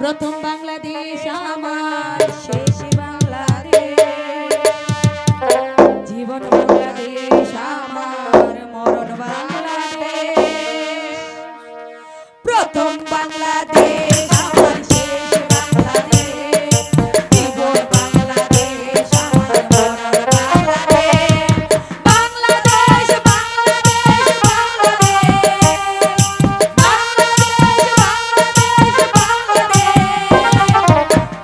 প্রথম বাংলাদেশ আমার, শেষ বাংলাদেশ, জীবন বাংলাদেশ আমার, মরণ বাংলাদেশ। প্রথম বাংলাদেশ আমার, শেষ বাংলাদেশ, জীবন বাংলাদেশ আমার, মরণ বাংলাদেশ। বাংলাদেশ বাংলাদেশ বাংলাদেশ, বাংলাদেশ বাংলাদেশ বাংলাদেশ।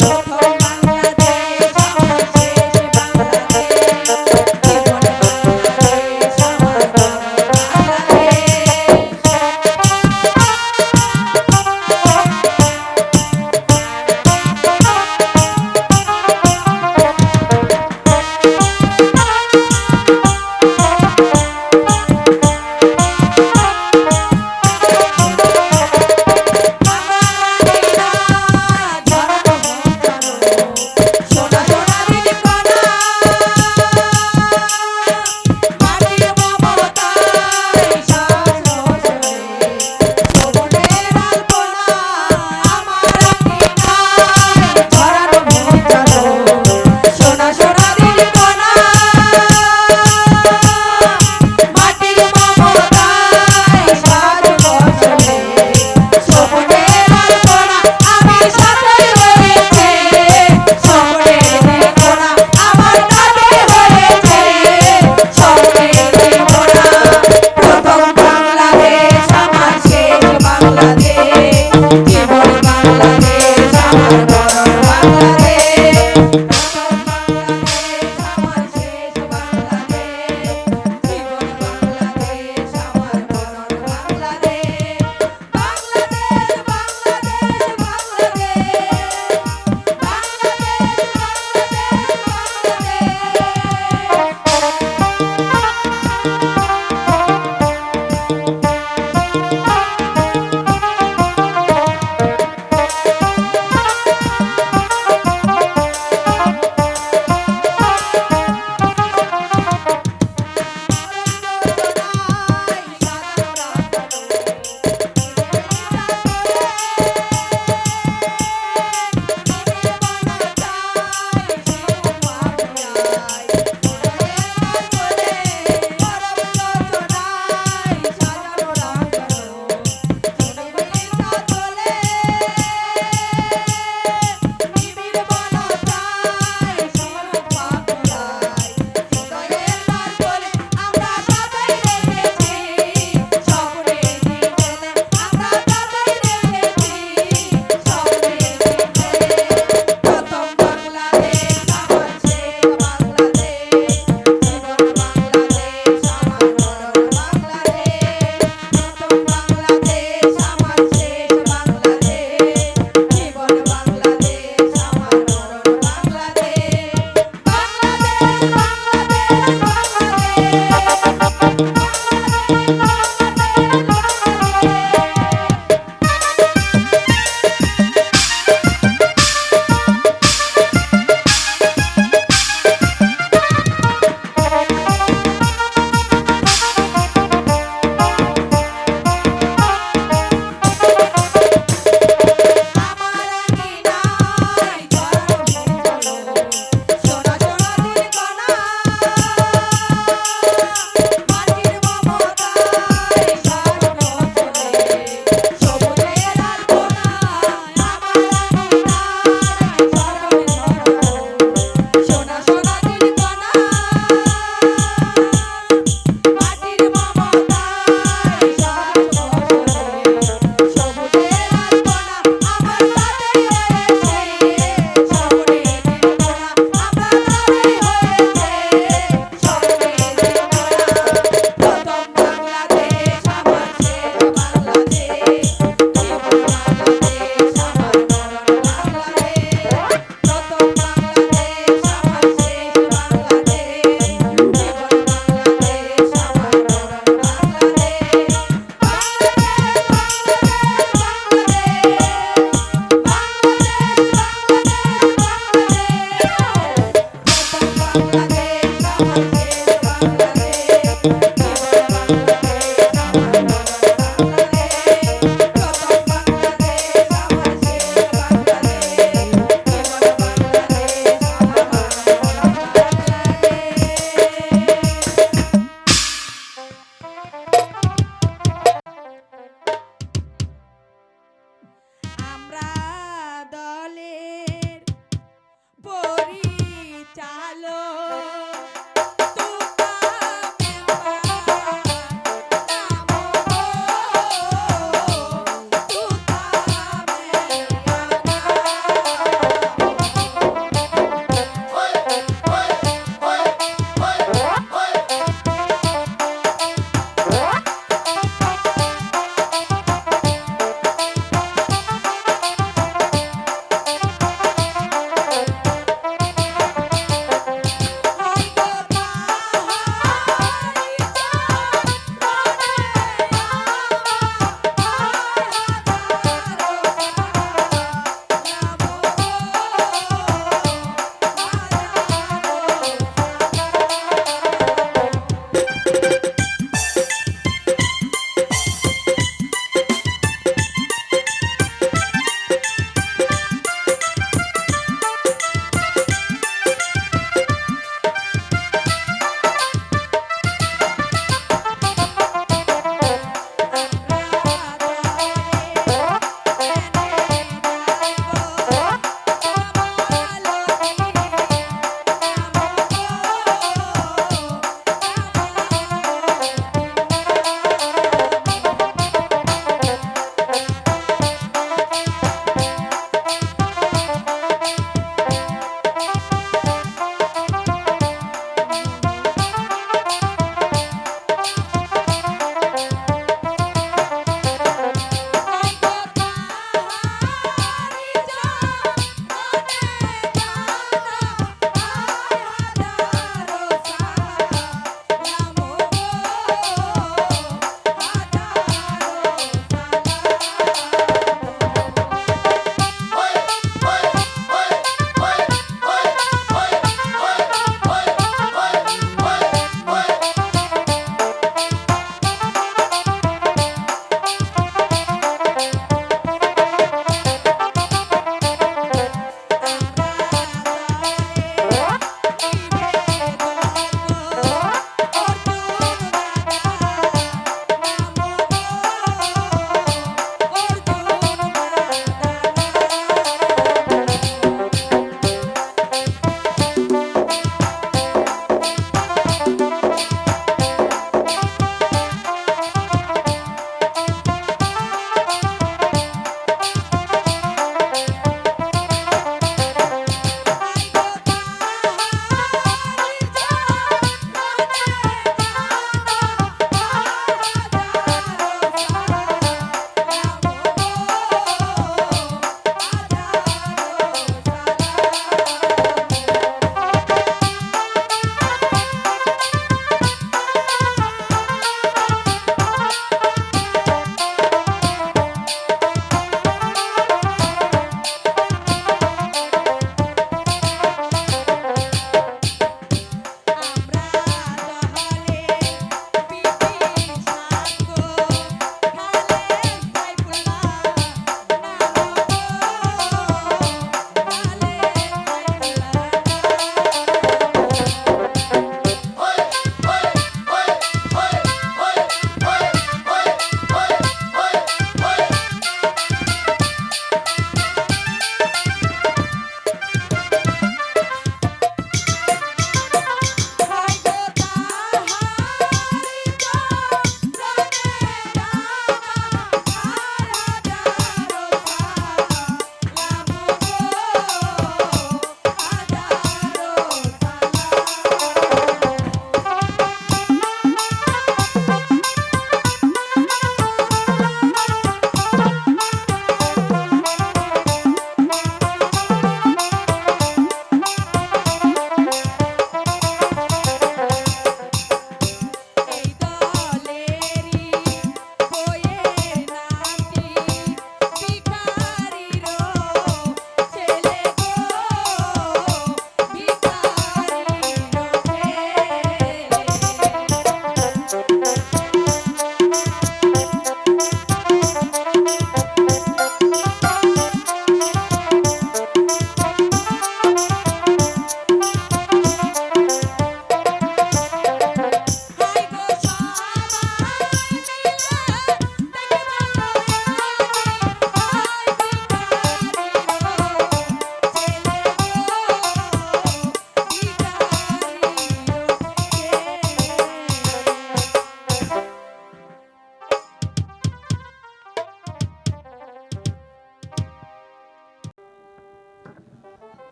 প্রথম বাংলাদেশ আমার, শেষ বাংলাদেশ, জীবন বাংলাদেশ আমার, মরণ বাংলাদেশ।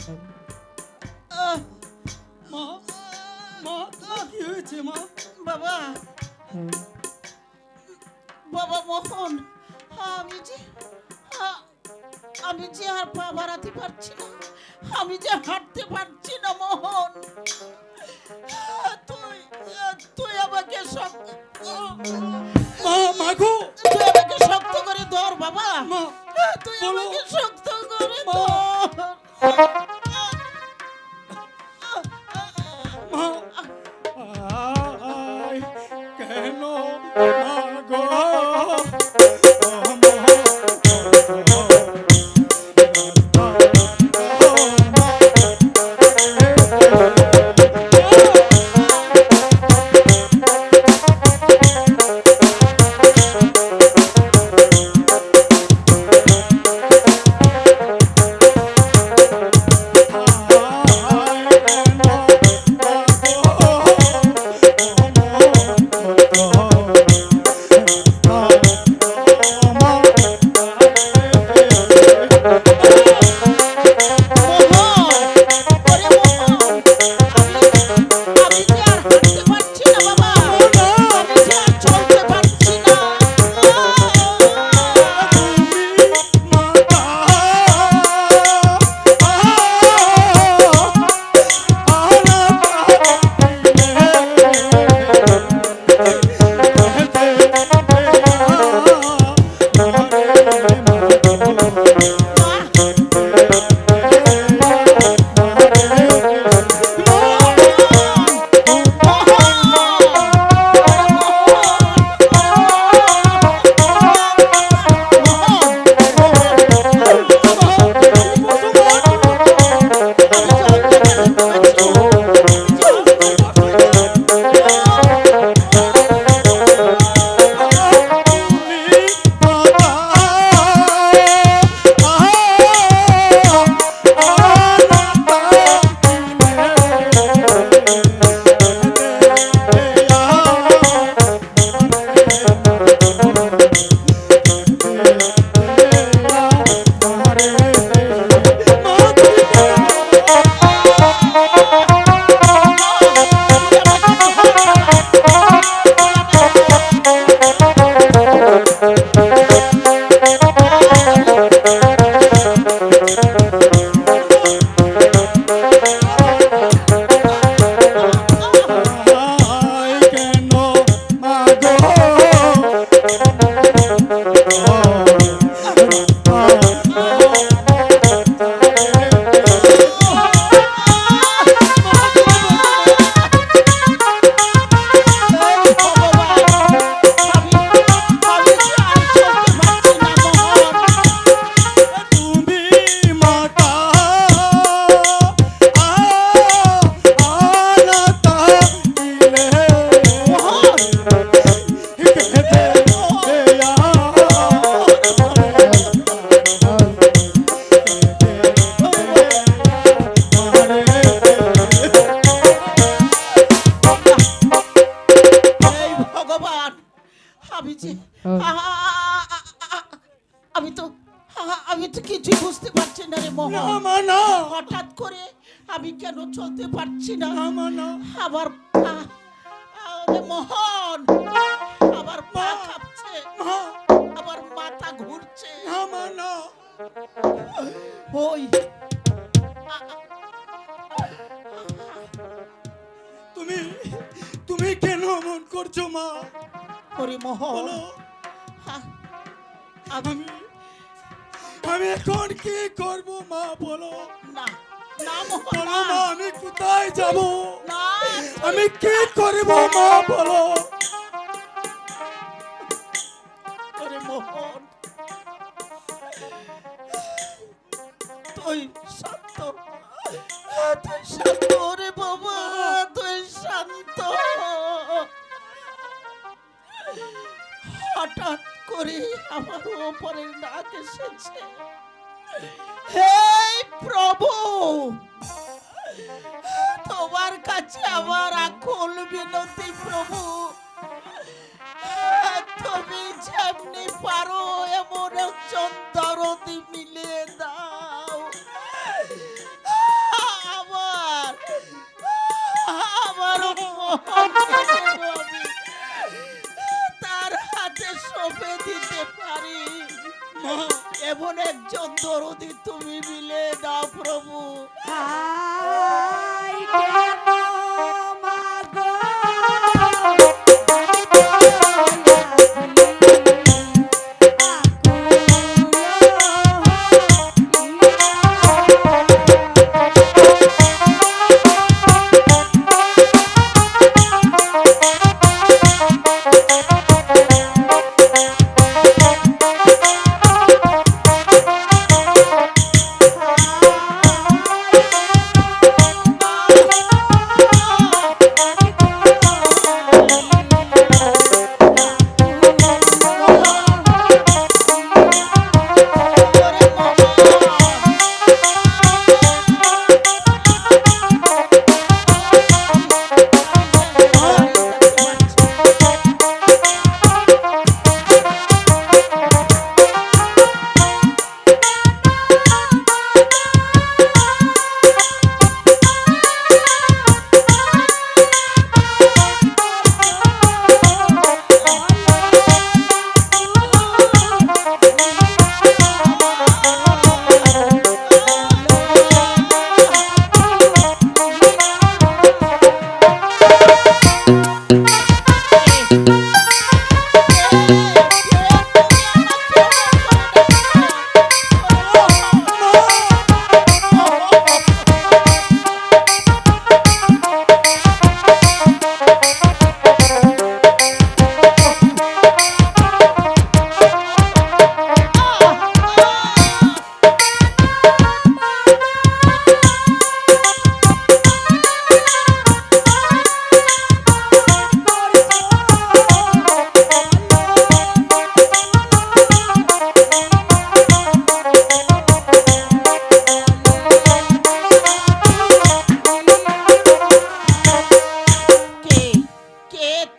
আহ, মা মা তোমার কি হয়েছে মা? বাবা বাবা মোহন, আমি যে আ- আমি যে আর পা বাড়াতে পারছি না, আমি যে হাঁটতে পারছি না মোহন। তুই তুই আমাকে শক্ত মা মাগো তুই আমাকে শক্ত করে ধর বাবা, মা তুই বলো। আমাকে শক্ত করে মা। ধর। মা আয় কেন মাগো মোহন, ওরে মোহন, আমি যে আর হাঁটতে পারছি না বাবা, আমি যে আর চলতে পারছি না। আমি যে আমি তো আমি তো কিছুই বুঝতে পারছি না রে মোহন। হঠাৎ করে আমি কেন চলতে পারছি না? আমার পা আরে মোহন, আমার পা কাঁপছে, আমার মাথা ঘুরছে। ওই তুমি তুমি কেন মন করছো মা? ওরে মোহন, বলো। আমি আমি এখন কি করব মা? বলো না না মোহন, বলো না মা, আমি কোথায় যাব? না, আমি কি করব মা? বলো। ওরে মোহন, তুই শান্ত, তুই শান্ত রে বাবা, তুই শান্ত। হঠাৎ করে আমার উপরে ডাক এসেছে, হে প্রভু, তোমার কাছে আমার আকুল বিনতি প্রভু, তুমি যেমনি পারো এমন একজন দরদি মিলিয়ে দাও। যদি তুমি মিলে দাও প্রভু। হাই কেন মাগো ওরে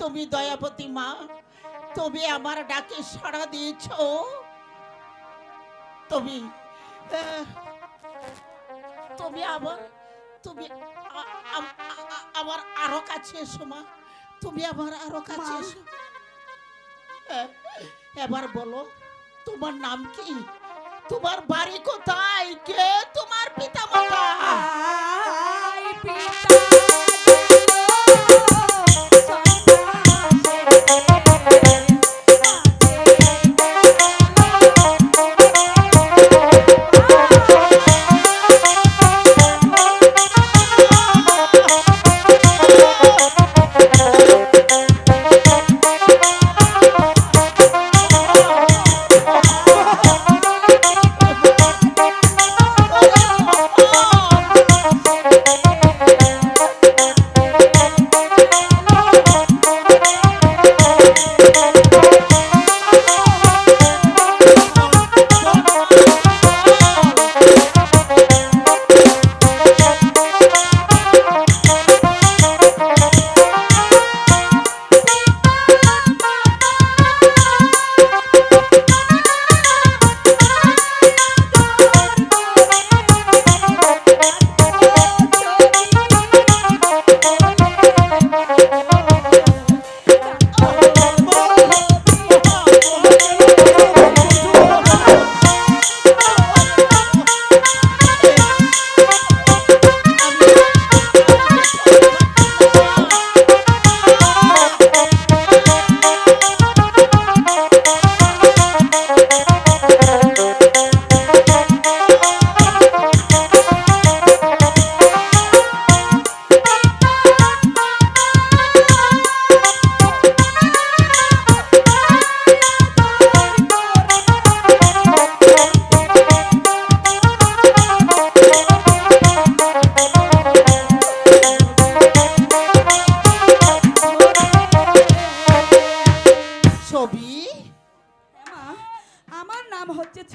তুমি দয়াবতী মা, তুমি আমার ডাকে সাড়া দিয়েছ। তুমি তুমি আমার তুমি আমার আরো কাছে এসো মা, তুমি আমার আরো কাছে এসো। এবার বলো তোমার নাম কি, তোমার বাড়ি কোথায়, কে তোমার পিতা মাতা?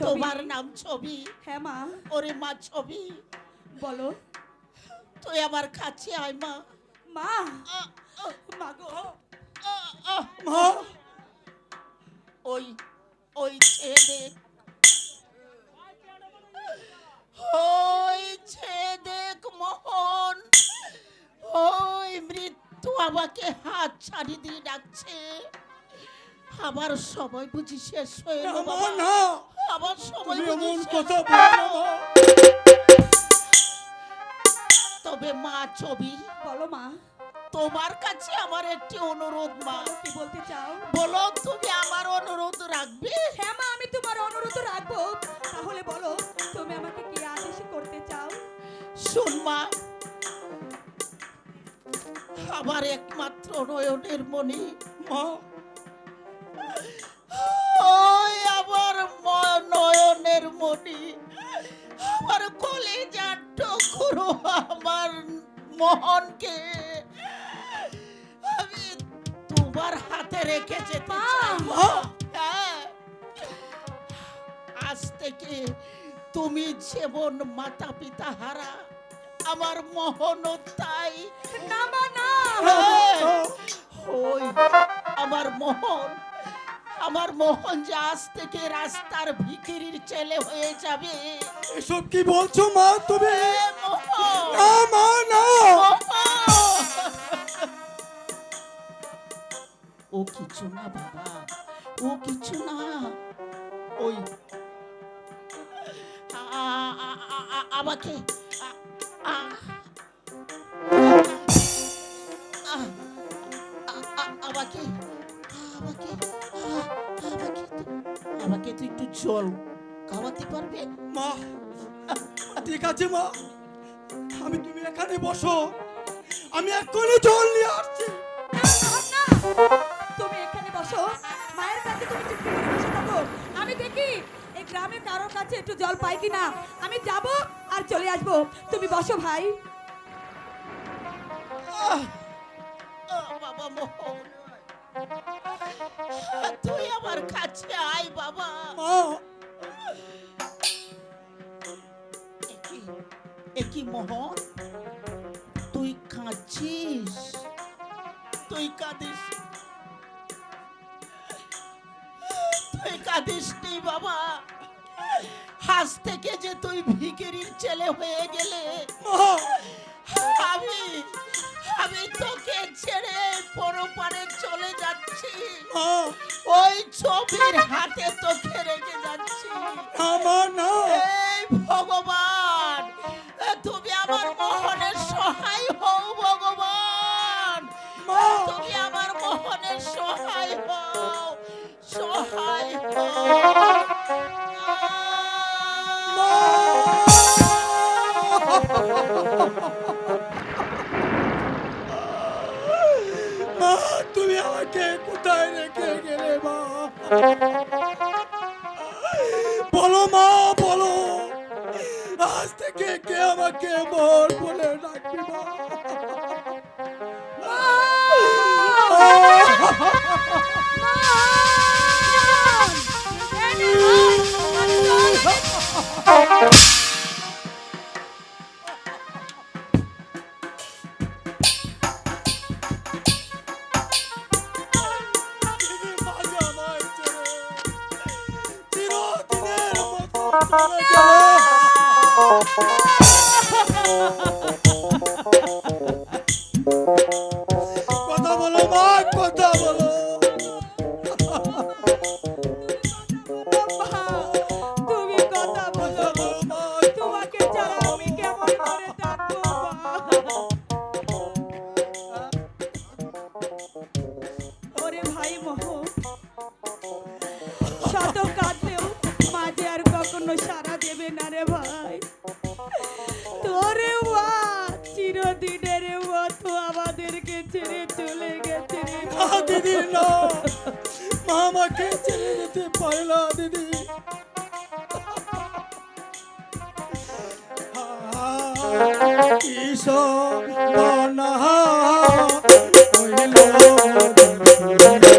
তোমার নাম ছবি? হ্যাঁ মা। ওরে মা ছবি, বলো। তুই আমার কাছে আয় মা। মা, মা গো, মা, ওই ওই ছেলে, ওই দেখ মোহন, ওই মৃত্যু আমাকে হাত ছাড়ি দিয়ে ডাকছে। আমার সময় বুঝি শেষ হয়ে গেল না, বাবা। না, আবার সময় তুমি এমন বুঝে কথা শেষ বলো না, করো। মা। তবে মা ছবি, বলো মা, তোমার কাছে আমার একটি অনুরোধ মা। কি বলতে চাও? বলো তুমি আমার অনুরোধ রাখবে? হ্যাঁ মা, আমি তোমার অনুরোধ রাখবো। তাহলে বলো, তুমি আমাকে কি আদেশ করতে চাও? শোন মা, আমার একমাত্র নয়নের মণি, মা, ওই আমার নয়নের মণি, আমার কলেজার টুকরো, আমার মোহনকে আমি তোমার হাতে রেখে যেতে মা! চাই মা। হ্যাঁ, আজ থেকে তুমি যেমন মাতা পিতা হারা, আমার মোহনও তাই। না মা, না। হ্যাঁ, ওই আমার মোহন যে আজ থেকে রাস্তার ভিখিরির ছেলে হয়ে যাবে। এসব কি বলছো মা তুমি? এ মোহন, না মা, না। মোহন! ও কিছু না বাবা, ও কিছু না। ওই আমাকে আমাকে আমাকে আমাকে তুই একটু জল খাওয়াতে পারবে? মা, ঠিক আছে মা, তুমি এখানে বসো, আমি এক্ষুনি জল নিয়ে আসছি। না, তুমি এখানে বসো, মায়ের কাছে তুমি চুপটি করে বসে থাকো। আমি দেখি এই গ্রামে কারোর কাছে একটু জল পাই কিনা। আমি যাব আর চলে আসবো। তুমি বসো ভাই। বাবা মোহন, তুই আমার কাছে আয় বাবা। মা, একই মোহন, তুই কাঁদছিস? তুই কাঁদিস, তুই কাঁদিস নি বাবা। আজ থেকে যে তুই ভিখিরির ছেলে হয়ে গেলে, মা, আমি আমি তোকে ছেড়ে পরপারে চলে যাচ্ছি। মা, ওই ছবির হাতে তোকে রেখে যাচ্ছি। না মা, না। এই ভগবান, তুমি আমার মোহনের সহায় হও ভগবান। মা। তুমি আমার মোহনের সহায় হও, সহায় হও। মা, তুমি আমাকে কোথায় রেখে গেলে মা? বলো মা, বলো, আজ থেকে কে আমাকে মোর বলে ডাকবি মা? দিদি মাঝে আমায় ছেড়ে চিরদিনের মতো চলে গেল। কথা বলো মা, কথা বলো। তুমি কথা বলো। কথা বলো মা। তোমাকে ছাড়া আমি কেমন করে থাকবো মা? ওরে ভাই মোহন, শত কাঁদলেও মাঝে আর কখনো সারা দেবে না রে ভাই। তোরে মা চিরদিনের মতো আমাদেরকে ছেড়ে চলে গেছে রে না দিদি, না, মা আমাকে ছেড়ে যেতে পারে না দিদি। কিশোর বনা হইল কিশোর বনা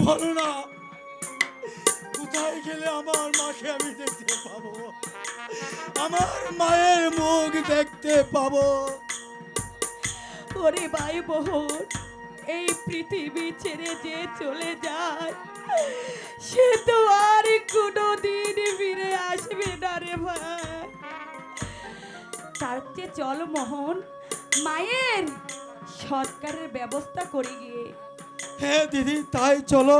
বলো না, কোথায় গেলে আমার মাকে আমি দেখতে পাবো, আমার মায়ের মুখ দেখতে পাবো? ওরে ভাই বোন, এই পৃথিবী ছেড়ে যে চলে যায় সে তো আর কোনোদিন ফিরে আসবে না রে ভাই। তার চেয়ে চল মোহন, মায়ের সৎকারের ব্যবস্থা করে গিয়ে। হ্যাঁ দিদি, তাই চলো।